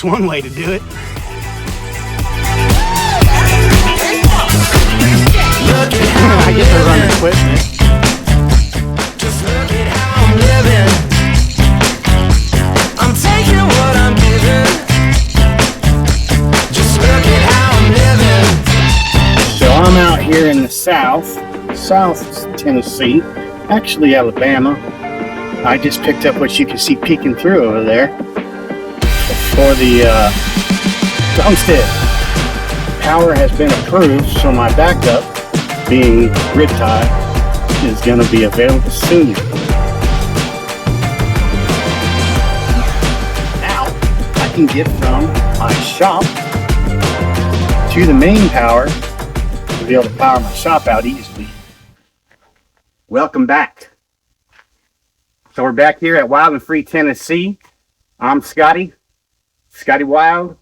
That's one way to do it. I guess I run equipment. Just look at how I'm living. I'm taking what I'm giving. Just look at how I'm living. So I'm out here in the South Tennessee, actually Alabama. I just picked up what you can see peeking through over there for the homestead. Power has been approved, so my backup, being grid tie, is going to be available soon. Now I can get from my shop to the main power to be able to power my shop out easily. Welcome back. So we're back here at Wild and Free, Tennessee. I'm Scotty Wild,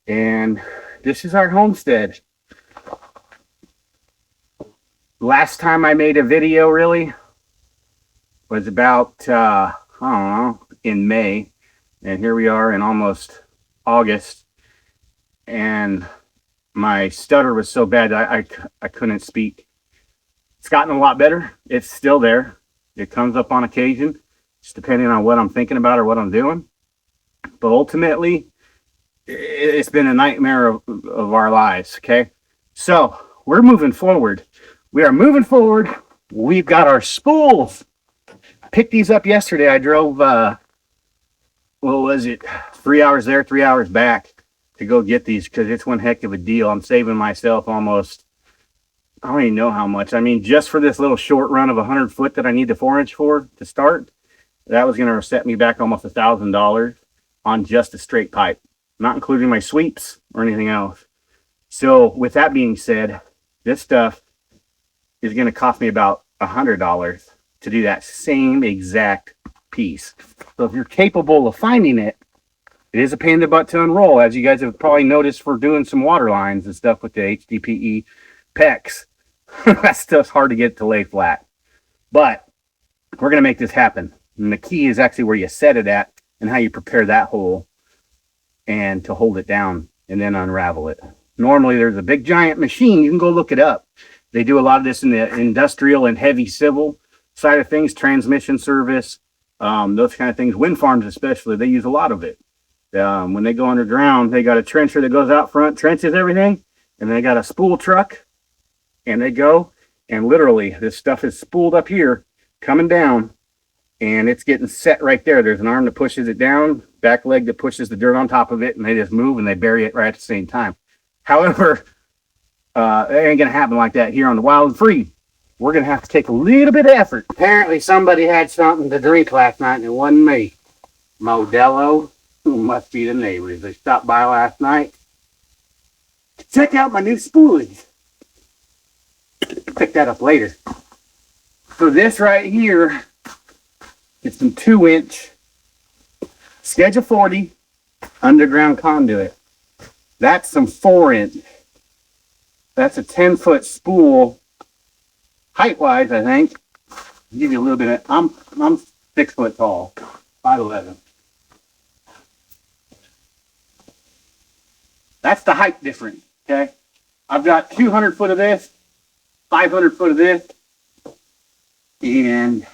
and this is our homestead. Last time I made a video really was about, I don't know, in May, and here we are in almost August, and my stutter was so bad I couldn't speak. It's gotten a lot better. It's still there. It comes up on occasion, just depending on what I'm thinking about or what I'm doing. But ultimately, it's been a nightmare of our lives, okay? So, we're moving forward. We are moving forward. We've got our spools. I picked these up yesterday. I drove, what was it, 3 hours there, 3 hours back to go get these because it's one heck of a deal. I'm saving myself almost, I don't even know how much. I mean, just for this little short run of 100 foot that I need the 4-inch for to start, that was going to set me back almost $1,000 on just a straight pipe, not including my sweeps or anything else. So with that being said, this stuff is going to cost me about $100 to do that same exact piece. So if you're capable of finding it, it is a pain in the butt to unroll, as you guys have probably noticed for doing some water lines and stuff with the HDPE PEX. That stuff's hard to get to lay flat. But we're going to make this happen. And the key is actually where you set it at and how you prepare that hole and to hold it down and then unravel it. Normally there's a big giant machine. You can go look it up. They do a lot of this in the industrial and heavy civil side of things, transmission service, those kind of things. Wind farms especially, they use a lot of it. When they go underground, they got a trencher that goes out front, trenches everything, and they got a spool truck, and they go, and literally this stuff is spooled up here, coming down, and it's getting set right there. There's an arm that pushes it down, back leg that pushes the dirt on top of it, and they just move and they bury it right at the same time. However, it ain't gonna happen like that here on the Wild and Free. We're gonna have to take a little bit of effort. Apparently somebody had something to drink last night and it wasn't me. Modelo, must be the neighbors. They stopped by last night to check out my new spoolies. Pick that up later. So this right here is some 2-inch Schedule 40 underground conduit. That's some 4-inch. That's a 10-foot spool. Height-wise, I think. I'll give you a little bit of, I'm 6 foot tall, 5'11". That's the height difference, okay? I've got 200 foot of this, 500 foot of this, and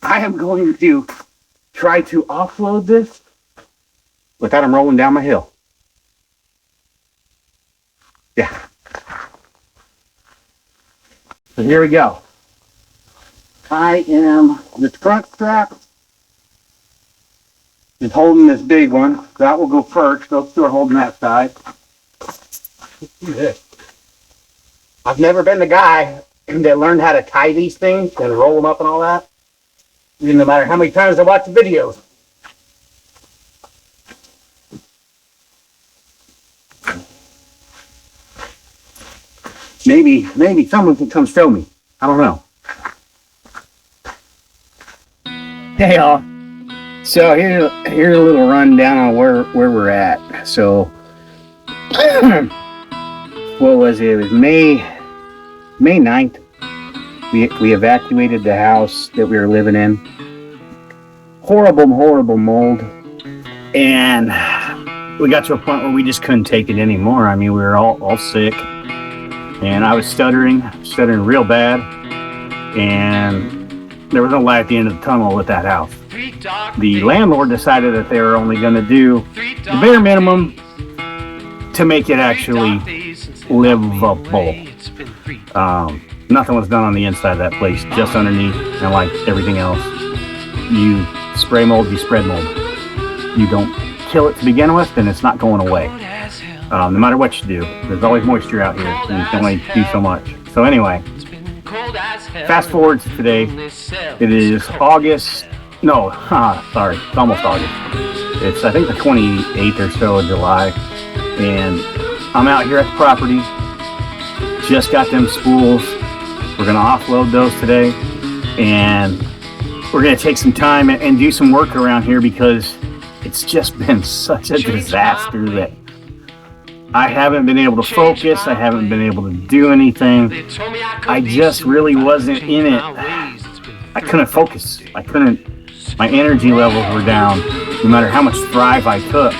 I am going to try to offload this without them rolling down my hill. Yeah. So here we go. I am, the front strap is holding this big one. That will go first. Those two are holding that side. Let's do this. I've never been the guy that learned how to tie these things and roll them up and all that. No matter how many times I watch the videos. Maybe someone can come show me. I don't know. Hey y'all. So here's a little rundown on where we're at. So what was it? It was May 9th. We evacuated the house that we were living in. Horrible mold. And we got to a point where we just couldn't take it anymore. I mean, we were all sick, and I was stuttering real bad, and there was no light at the end of the tunnel with that house. The landlord decided that they were only going to do the bare minimum to make it actually livable. Nothing was done on the inside of that place, just underneath, and like everything else, you spray mold, you spread mold. You don't kill it to begin with, then it's not going away. No matter what you do, there's always moisture out here, and you can only do so much. So anyway, fast forward to today. It is August. No, sorry, it's almost August. It's, I think, the 28th or so of July, and I'm out here at the property. Just got them spools. We're going to offload those today, and we're going to take some time and do some work around here because it's just been such a disaster that I haven't been able to focus. I haven't been able to do anything. I just really wasn't in it. I couldn't focus. My energy levels were down. No matter how much Thrive I took,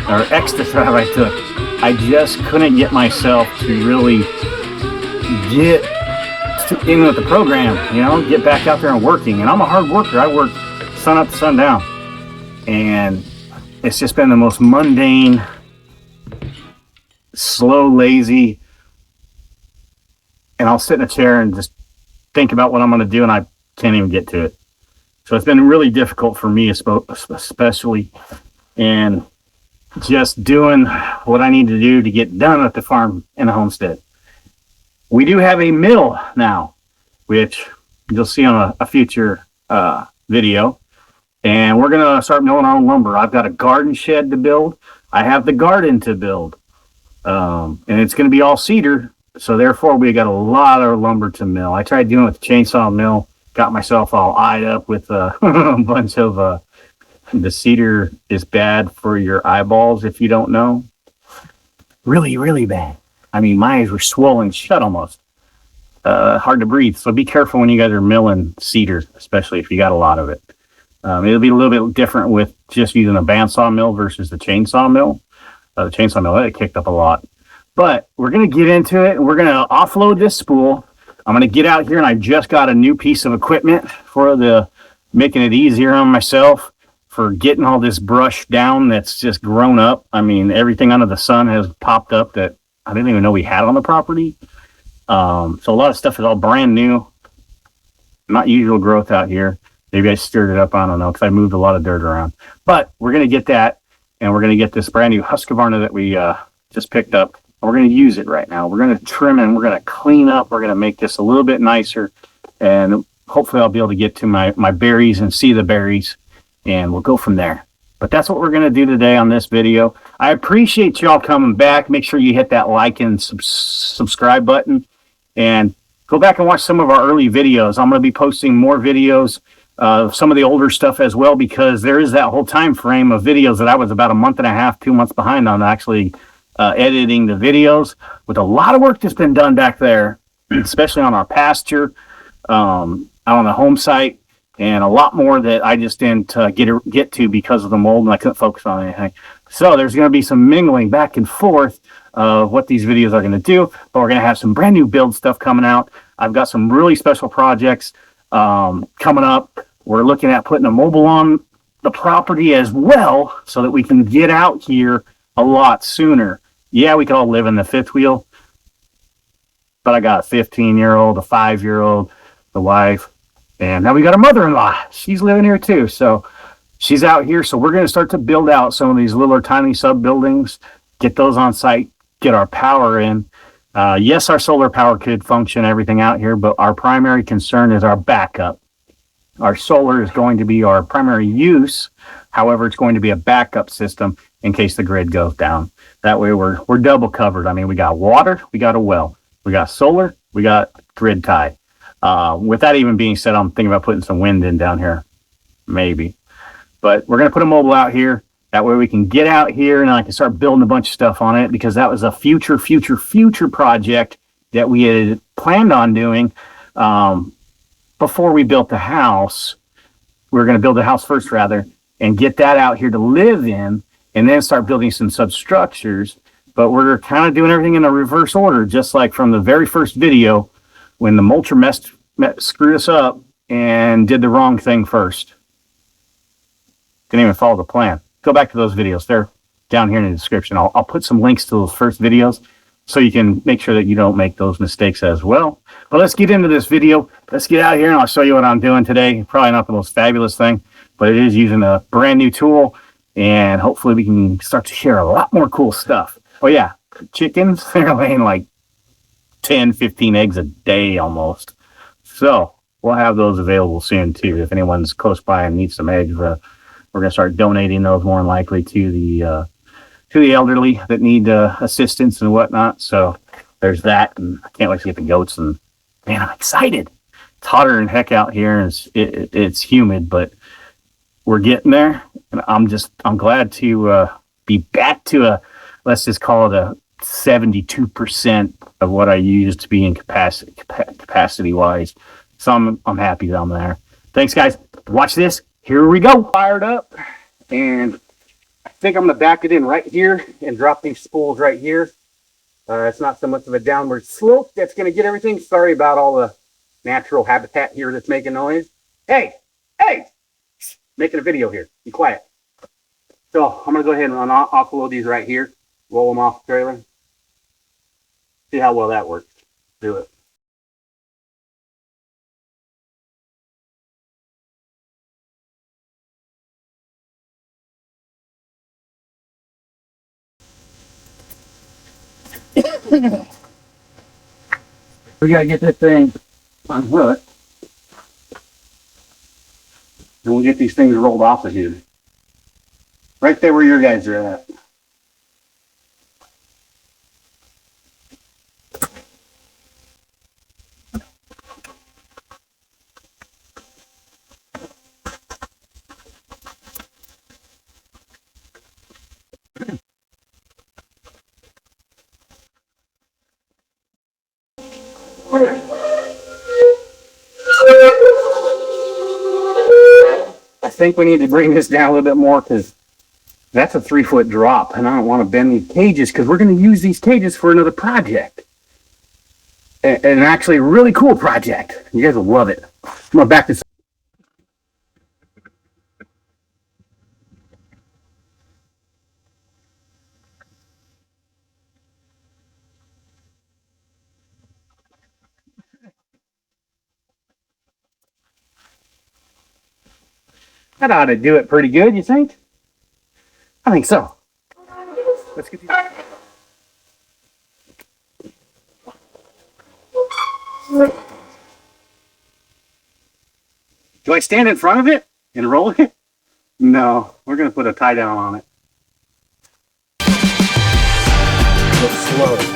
or extra Thrive I took, I just couldn't get myself to really get in with the program, get back out there and working. And I'm a hard worker. I work sun up to sundown. And it's just been the most mundane, slow, lazy, and I'll sit in a chair and just think about what I'm going to do, and I can't even get to it. So it's been really difficult for me, especially, and just doing what I need to do to get done at the farm and the homestead. We do have a mill now, which you'll see on a future video, and we're going to start milling our own lumber. I've got a garden shed to build. I have the garden to build, and it's going to be all cedar, so therefore we got a lot of lumber to mill. I tried doing it with the chainsaw mill. Got myself all eyed up with a bunch of the cedar is bad for your eyeballs if you don't know. Really, really bad. I mean, my eyes were swollen shut almost. Hard to breathe. So be careful when you guys are milling cedar, especially if you got a lot of it. It'll be a little bit different with just using a bandsaw mill versus the chainsaw mill. The chainsaw mill, that kicked up a lot. But we're going to get into it, and we're going to offload this spool. I'm going to get out here, and I just got a new piece of equipment for making it easier on myself for getting all this brush down that's just grown up. I mean, everything under the sun has popped up that I didn't even know we had on the property. So a lot of stuff is all brand new. Not usual growth out here. Maybe I stirred it up. I don't know, because I moved a lot of dirt around. But we're going to get that, and we're going to get this brand new Husqvarna that we just picked up. We're going to use it right now. We're going to trim and we're going to clean up. We're going to make this a little bit nicer. And hopefully I'll be able to get to my berries and see the berries. And we'll go from there. But that's what we're going to do today on this video. I appreciate y'all coming back. Make sure you hit that like and subscribe button. And go back and watch some of our early videos. I'm going to be posting more videos of some of the older stuff as well, because there is that whole time frame of videos that I was about a month and a half, 2 months behind on actually editing the videos, with a lot of work that's been done back there, especially on our pasture, out on the home site, and a lot more that I just didn't get to because of the mold, and I couldn't focus on anything. So there's going to be some mingling back and forth of what these videos are going to do, but we're going to have some brand new build stuff coming out. I've got some really special projects coming up. We're looking at putting a mobile on the property as well, so that we can get out here a lot sooner. Yeah, we could all live in the fifth wheel, but I got a 15-year-old, a 5-year-old, the wife, and now we got a mother-in-law. She's living here too, so she's out here. So we're going to start to build out some of these little tiny sub-buildings, get those on site, get our power in. Yes, our solar power could function everything out here, but our primary concern is our backup. Our solar is going to be our primary use. However, it's going to be a backup system in case the grid goes down. That way we're double covered. I mean, we got water, we got a well, we got solar, we got grid tie. With that even being said, I'm thinking about putting some wind in down here, maybe. But we're going to put a mobile out here. That way we can get out here and I can start building a bunch of stuff on it, because that was a future project that we had planned on doing before we built the house. We were going to build the house first, rather, and get that out here to live in. and then start building some substructures. But we're kind of doing everything in a reverse order, just like from the very first video when the mulcher screwed us up and did the wrong thing first. Didn't even follow the plan. Go back to those videos. They're down here in the description. I'll put some links to those first videos so you can make sure that you don't make those mistakes as well. But let's get into this video. Let's get out here and I'll show you what I'm doing today. Probably not the most fabulous thing, but it is using a brand new tool, and hopefully we can start to share a lot more cool stuff. Oh yeah, chickens, they're laying like 10, 15 eggs a day almost. So we'll have those available soon too. If anyone's close by and needs some eggs, we're going to start donating those more than likely to the elderly that need assistance and whatnot. So there's that, and I can't wait to get the goats. And man, I'm excited. It's hotter than heck out here, and it's humid, but we're getting there. And I'm glad to be back to let's just call it a 72% of what I used to be in capacity wise. So I'm happy that I'm there. Thanks, guys. Watch this. Here we go. Fired up, and I think I'm going to back it in right here and drop these spools right here. It's not so much of a downward slope that's going to get everything. Sorry about all the natural habitat here that's making noise. Hey, making a video here. Be quiet. So I'm going to go ahead and offload these right here. Roll them off the trailer. See how well that works. Do it. We gotta get this thing unhooked, and we'll get these things rolled off of here. Right there where your guys are at. I think we need to bring this down a little bit more because that's a 3-foot drop, and I don't want to bend these cages because we're going to use these cages for another project. An actually really cool project. You guys will love it. I'm going to back this up. That ought to do it pretty good, you think? I think so. Let's get these. Do I stand in front of it and roll it? No, we're going to put a tie down on it. Go slow.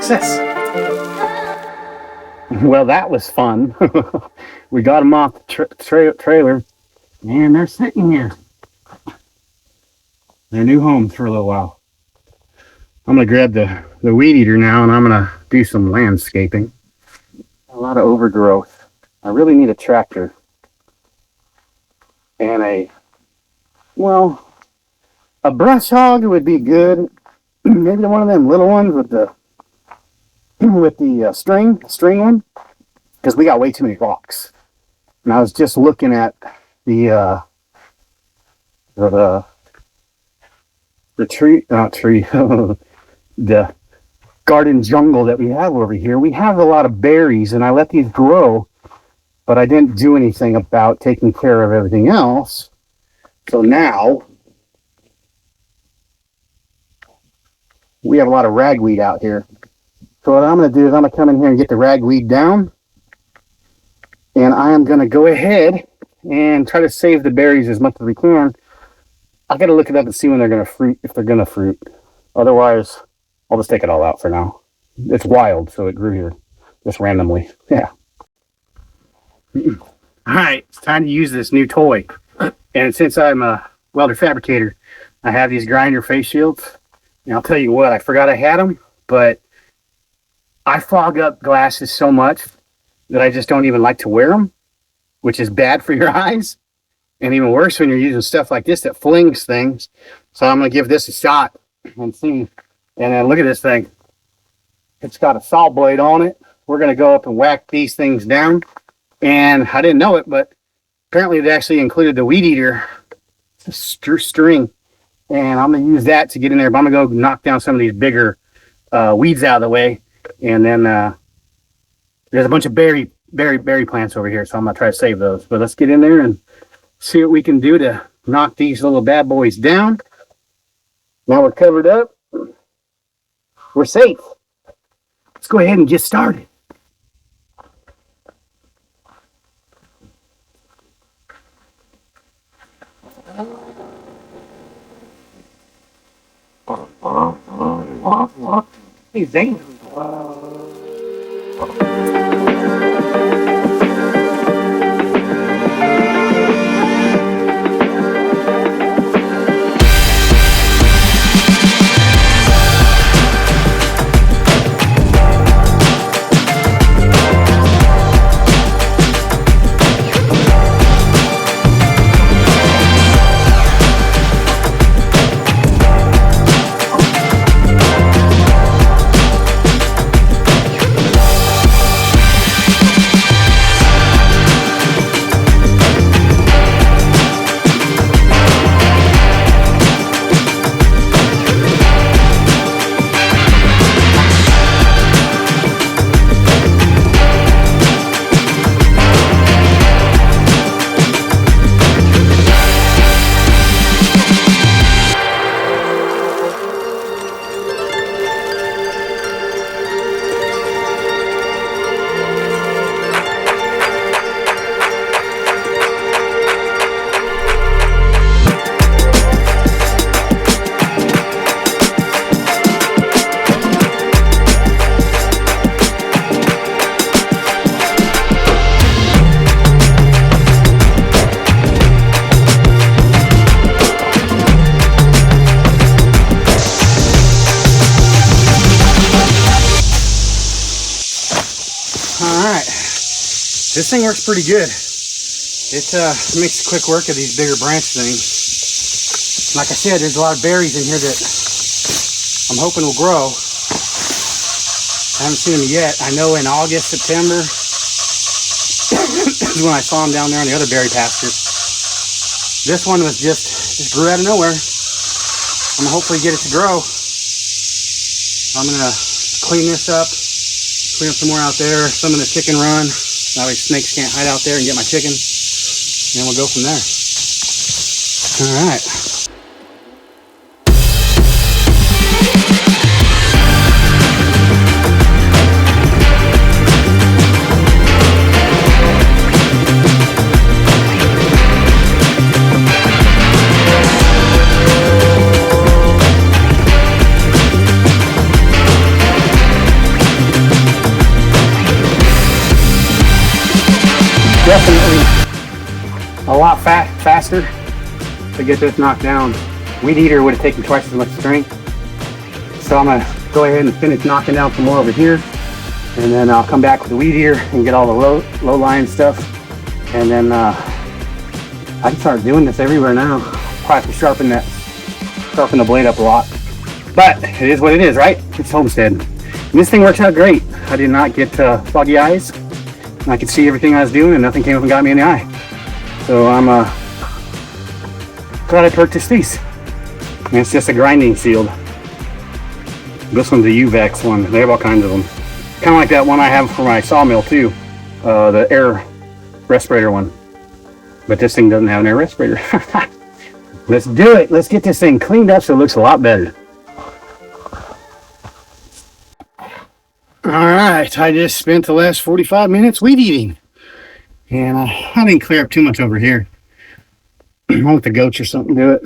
success. Well, that was fun. We got them off the trailer, and they're sitting here. Their new homes for a little while. I'm gonna grab the weed eater now, and I'm gonna do some landscaping. A lot of overgrowth. I really need a tractor and a brush hog would be good. Maybe one of them little ones with the string one, because we got way too many rocks. And I was just looking at the the garden jungle that we have over here. We have a lot of berries, and I let these grow, but I didn't do anything about taking care of everything else. So now we have a lot of ragweed out here. So what I'm going to do is I'm going to come in here and get the ragweed down, and I am going to go ahead and try to save the berries as much as we can. I got to look it up and see when they're going to fruit, if they're going to fruit. Otherwise, I'll just take it all out for now. It's wild, so it grew here just randomly. Yeah. All right, it's time to use this new toy. And since I'm a welder fabricator, I have these grinder face shields. And I'll tell you what, I forgot I had them, but I fog up glasses so much that I just don't even like to wear them, which is bad for your eyes. And even worse when you're using stuff like this that flings things. So I'm going to give this a shot and see. And then look at this thing. It's got a saw blade on it. We're going to go up and whack these things down. And I didn't know it, but apparently they actually included the weed eater string. And I'm going to use that to get in there. But I'm going to go knock down some of these bigger weeds out of the way. And then there's a bunch of berry plants over here. So I'm going to try to save those. But let's get in there and see what we can do to knock these little bad boys down. Now we're covered up. We're safe. Let's go ahead and get started. He's dangerous. This thing works pretty good. It makes quick work of these bigger branch things. Like I said, there's a lot of berries in here that I'm hoping will grow. I haven't seen them yet. I know in August, September is when I saw them down there on the other berry pasture. This one was just grew out of nowhere. I'm gonna hopefully get it to grow. I'm gonna clean this up, clean up some more out there, some in the chicken run. That way snakes can't hide out there and get my chicken. And then we'll go from there. All right. definitely a lot faster to get this knocked down. Weed eater would have taken twice as much strength. So I'm gonna go ahead and finish knocking down some more over here, and then I'll come back with the weed eater and get all the low lying stuff, and then I can start doing this everywhere now. Probably have to sharpen the blade up a lot, but it is what it is, right? It's Homestead. And this thing works out great. I did not get foggy eyes. I could see everything I was doing, and nothing came up and got me in the eye. So I'm glad I purchased these. And it's just a grinding shield. This one's a UVEX one. They have all kinds of them. Kind of like that one I have for my sawmill too, the air respirator one. But this thing doesn't have an air respirator. Let's do it. Let's get this thing cleaned up so it looks a lot better. Alright, I just spent the last 45 minutes weed eating. And I didn't clear up too much over here. I'll let the goats or something do it.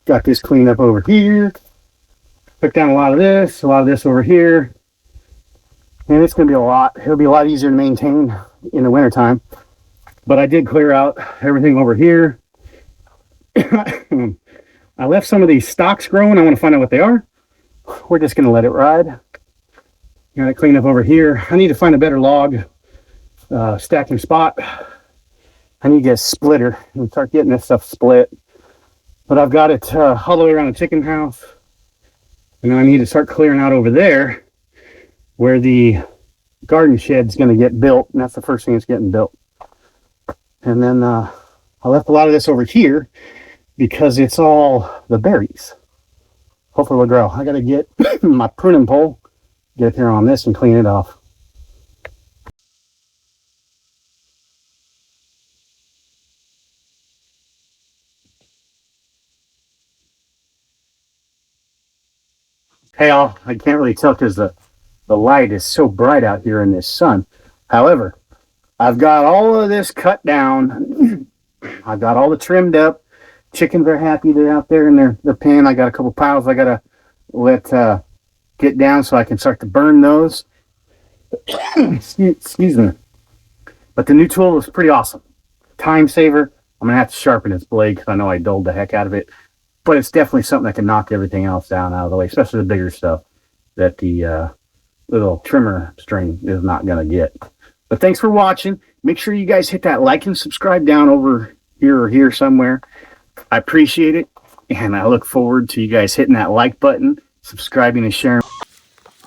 Got this cleaned up over here. Took down a lot of this over here. And it's going to be a lot. It'll be a lot easier to maintain in the wintertime. But I did clear out everything over here. I left some of these stalks growing. I want to find out what they are. We're just going to let it ride. Got to clean up over here. I need to find a better log stacking spot. I need to get a splitter and start getting this stuff split. But I've got it all the way around the chicken house. And then I need to start clearing out over there where the garden shed's going to get built. And that's the first thing that's getting built. And then I left a lot of this over here because it's all the berries. Hopefully it'll grow. I got to get my pruning pole, get up here on this and clean it off. Hey all, I can't really tell because the light is so bright out here in this sun. However, I've got all of this cut down. I've got all the trimmed up. Chickens are happy. They're out there in their pen. I got a couple piles I got to let get down so I can start to burn those. Excuse me. But the new tool is pretty awesome. Time saver. I'm going to have to sharpen this blade because I know I dulled the heck out of it. But it's definitely something that can knock everything else down out of the way, especially the bigger stuff that the little trimmer string is not going to get. But thanks for watching. Make sure you guys hit that like and subscribe down over here or here somewhere. I appreciate it. And I look forward to you guys hitting that like button, subscribing and sharing.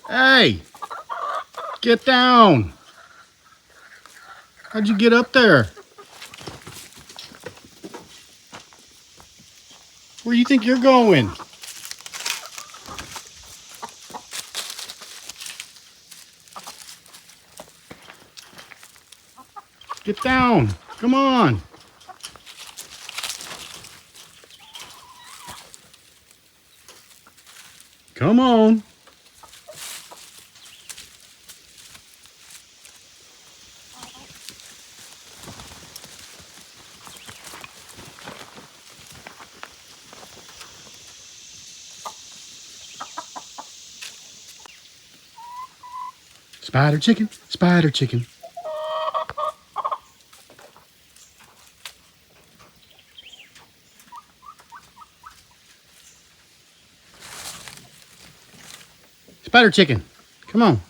Hey, get down. How'd you get up there? Where do you think you're going? Get down. Come on. Come on. Spider chicken, spider chicken. Spider chicken, come on.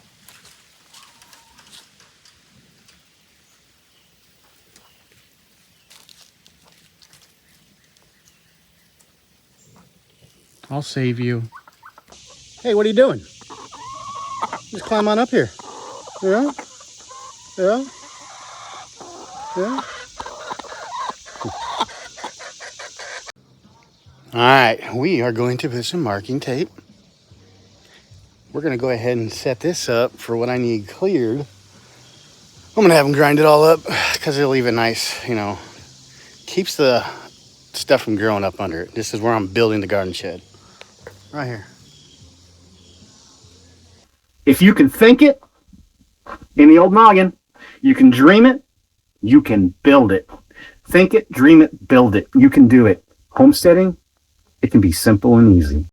I'll save you. Hey, what are you doing? Just climb on up here. Yeah? Yeah? Yeah? Alright, we are going to put some marking tape. We're going to go ahead and set this up for what I need cleared. I'm going to have them grind it all up because it'll leave it nice, you know. Keeps the stuff from growing up under it. This is where I'm building the garden shed. Right here. If you can think it in the old noggin, you can dream it, you can build it. Think it, dream it, build it. You can do it. Homesteading, it can be simple and easy.